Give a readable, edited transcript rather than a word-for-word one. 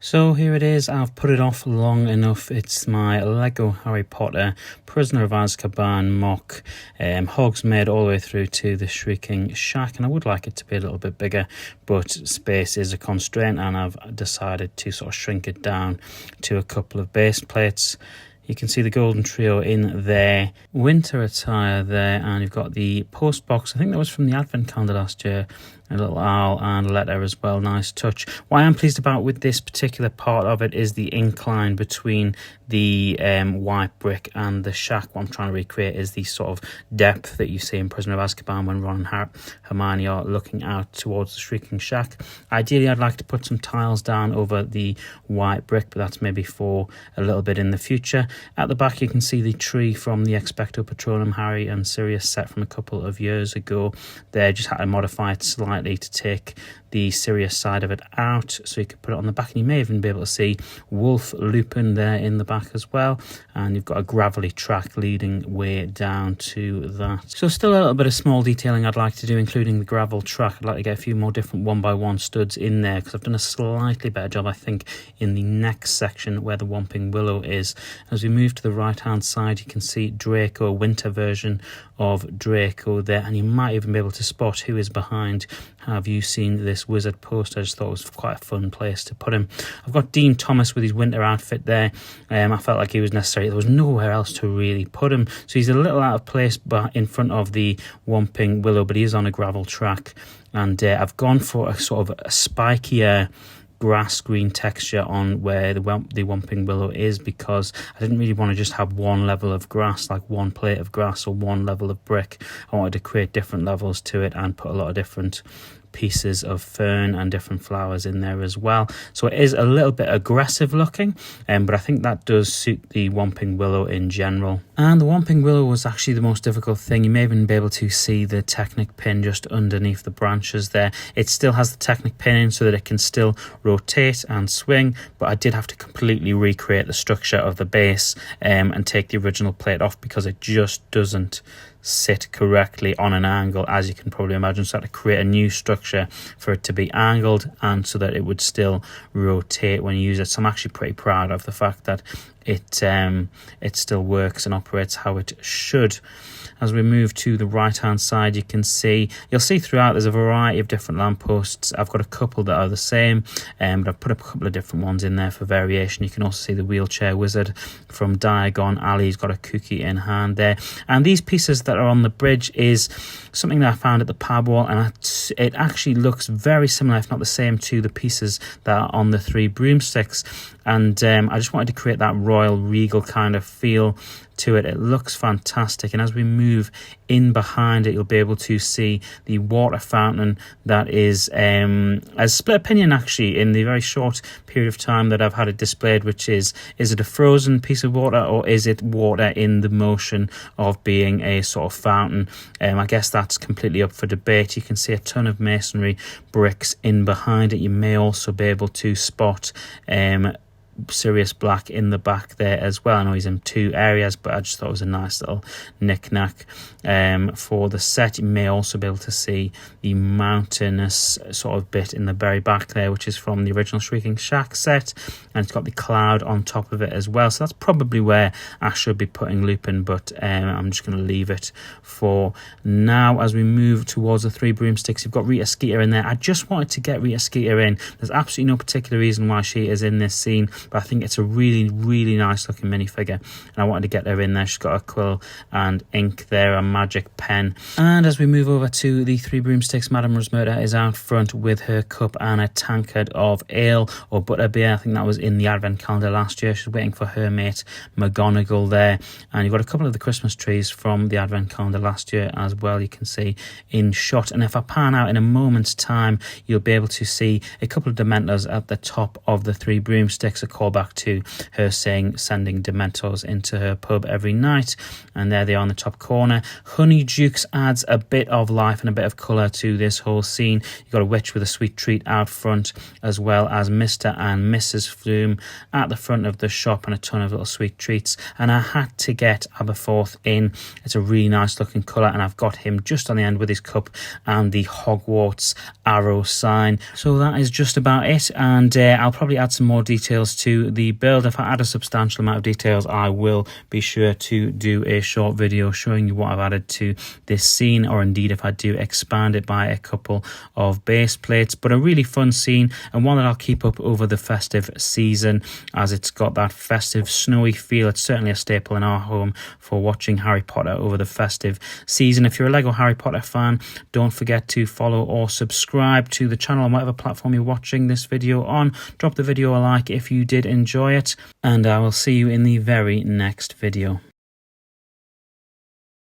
So here it is, I've put it off long enough. It's my Lego Harry Potter Prisoner of Azkaban MOC, Hogsmeade all the way through to the Shrieking Shack, and I would like it to be a little bit bigger, but space is a constraint and I've decided to sort of shrink it down to a couple of base plates. You can see the golden trio in there, winter attire there, and you've got the post box. I think that was from the advent calendar last year. A little owl and a letter as well, nice touch. What I am pleased about with this particular part of it is the incline between the white brick and the shack. What I'm trying to recreate is the sort of depth that you see in Prisoner of Azkaban when Ron and Hermione are looking out towards the Shrieking Shack. Ideally, I'd like to put some tiles down over the white brick, but that's maybe for a little bit in the future. At the back, you can see the tree from the Expecto Patronum Harry and Sirius set from a couple of years ago. They just had to modify it slightly to take the Sirius side of it out, so you could put it on the back, and you may even be able to see Wolf Lupin there in the back as well, and you've got a gravelly track leading way down to that. So still a little bit of small detailing I'd like to do, including the gravel track. I'd like to get a few more different 1x1 studs in there, because I've done a slightly better job I think in the next section where the Whomping Willow is. As we move to the right hand side, you can see Draco, winter version of Draco there, and you might even be able to spot who is behind Have You Seen This Wizard poster. I just thought it was quite a fun place to put him. I've got Dean Thomas with his winter outfit there. I felt like he was necessary. There was nowhere else to really put him, so he's a little out of place in front of the Whomping Willow, but he is on a gravel track, and I've gone for a sort of a spikier grass green texture on where the Whomping Willow is, because I didn't really want to just have one level of grass, like one plate of grass or one level of brick. I wanted to create different levels to it and put a lot of different pieces of fern and different flowers in there as well. So it is a little bit aggressive looking, but I think that does suit the Whomping Willow in general. And the Whomping Willow was actually the most difficult thing. You may even be able to see the Technic pin just underneath the branches there. It still has the Technic pin in so that it can still rotate and swing, but I did have to completely recreate the structure of the base and take the original plate off, because it just doesn't sit correctly on an angle, as you can probably imagine. So I had to create a new structure for it to be angled and so that it would still rotate when you use it. So I'm actually pretty proud of the fact that it still works and operates how it should. As we move to the right hand side, you'll see throughout there's a variety of different lampposts. I've got a couple that are the same, but I've put a couple of different ones in there for variation. You can also see the wheelchair wizard from Diagon Alley. He's got a cookie in hand there, and these pieces that are on the bridge is something that I found at the pub wall, and it actually looks very similar, if not the same, to the pieces that are on the three broomsticks. And I just wanted to create that royal regal kind of feel to it. It looks fantastic, and as we move in behind it, you'll be able to see the water fountain that is a split opinion actually in the very short period of time that I've had it displayed, which is it a frozen piece of water or is it water in the motion of being a sort of fountain? I guess that's completely up for debate. You can see a ton of masonry bricks in behind it. You may also be able to spot Sirius Black in the back there as well. I know he's in two areas, but I just thought it was a nice little knick-knack for the set. You may also be able to see the mountainous sort of bit in the very back there, which is from the original Shrieking Shack set, and it's got the cloud on top of it as well. So that's probably where I should be putting Lupin, but I'm just going to leave it for now. As we move towards the three broomsticks, you've got Rita Skeeter in there. I just wanted to get Rita Skeeter in. There's absolutely no particular reason why she is in this scene, but I think it's a really, really nice looking minifigure, and I wanted to get her in there. She's got a quill and ink there, a magic pen. And as we move over to the three broomsticks, Madame Rosmerta is out front with her cup and a tankard of ale or butterbeer. I think that was in the advent calendar last year. She's waiting for her mate McGonagall there, and you've got a couple of the Christmas trees from the advent calendar last year as well, you can see in shot. And if I pan out in a moment's time, you'll be able to see a couple of Dementors at the top of the three broomsticks, a callback to her sending Dementors into her pub every night. And there they are in the top corner. Honeydukes adds a bit of life and a bit of colour to this whole scene. You've got a witch with a sweet treat out front, as well as Mr. and Mrs. Flume at the front of the shop, and a ton of little sweet treats. And I had to get Aberforth in. It's a really nice looking colour, and I've got him just on the end with his cup and the Hogwarts arrow sign. So that is just about it, and I'll probably add some more details to the build. If I add a substantial amount of details, I will be sure to do a short video showing you what I've added to this scene, or indeed if I do expand it by a couple of base plates. But a really fun scene, and one that I'll keep up over the festive season, as it's got that festive snowy feel. It's certainly a staple in our home for watching Harry Potter over the festive season. If you're a Lego Harry Potter fan, don't forget to follow or subscribe to the channel on whatever platform you're watching this video on. Drop the video a like if you did enjoy it, and I will see you in the very next video.